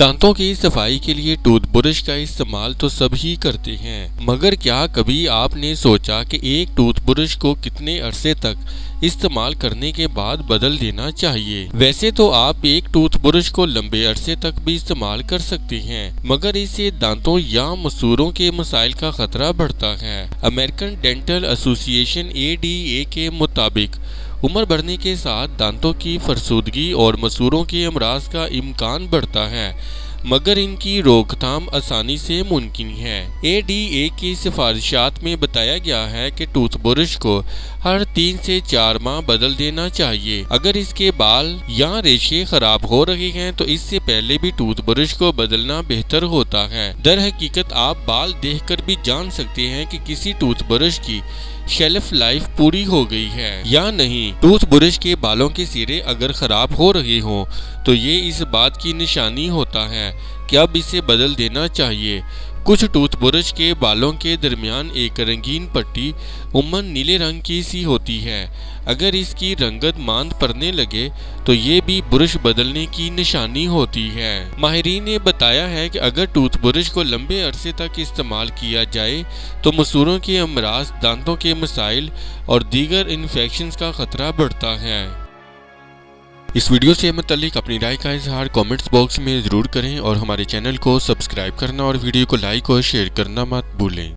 دانتوں کی صفائی کے لیے ٹوتھ برش کا استعمال تو سب ہی کرتے ہیں، مگر کیا کبھی آپ نے سوچا کہ ایک ٹوتھ برش کو کتنے عرصے تک استعمال کرنے کے بعد بدل دینا چاہیے؟ ویسے تو آپ ایک ٹوتھ برش کو لمبے عرصے تک بھی استعمال کر سکتے ہیں، مگر اس سے دانتوں یا مسوروں کے مسائل کا خطرہ بڑھتا ہے۔ امریکن ڈینٹل ایسوسی ایشن ADA کے مطابق عمر بڑھنے کے ساتھ دانتوں کی فرسودگی اور مسوروں کے امراض کا امکان بڑھتا ہے، مگر ان کی روک تھام آسانی سے ممکن ہے۔ ADA کی سفارشات میں بتایا گیا ہے کہ ٹوتھ برش کو ہر 3 سے 4 ماہ بدل دینا چاہیے۔ اگر اس کے بال یا ریشے خراب ہو رہے ہیں تو اس سے پہلے بھی ٹوتھ برش کو بدلنا بہتر ہوتا ہے۔ در حقیقت آپ بال دیکھ کر بھی جان سکتے ہیں کہ کسی ٹوتھ برش کی شیلف لائف پوری ہو گئی ہے یا نہیں۔ ٹوتھ برش کے بالوں کے سرے اگر خراب ہو رہے ہوں تو یہ اس بات کی نشانی ہوتا ہے کہ اب اسے بدل دینا چاہیے۔ کچھ ٹوتھ برش کے بالوں کے درمیان ایک رنگین پٹی عموماً نیلے رنگ کی سی ہوتی ہے۔ اگر اس کی رنگت ماند پڑنے لگے تو یہ بھی برش بدلنے کی نشانی ہوتی ہے۔ ماہرین نے بتایا ہے کہ اگر ٹوتھ برش کو لمبے عرصے تک استعمال کیا جائے تو مسوروں کے امراض، دانتوں کے مسائل اور دیگر انفیکشنز کا خطرہ بڑھتا ہے۔ اس ویڈیو سے متعلق اپنی رائے کا اظہار کامنٹس باکس میں ضرور کریں اور ہمارے چینل کو سبسکرائب کرنا اور ویڈیو کو لائک اور شیئر کرنا مت بھولیں۔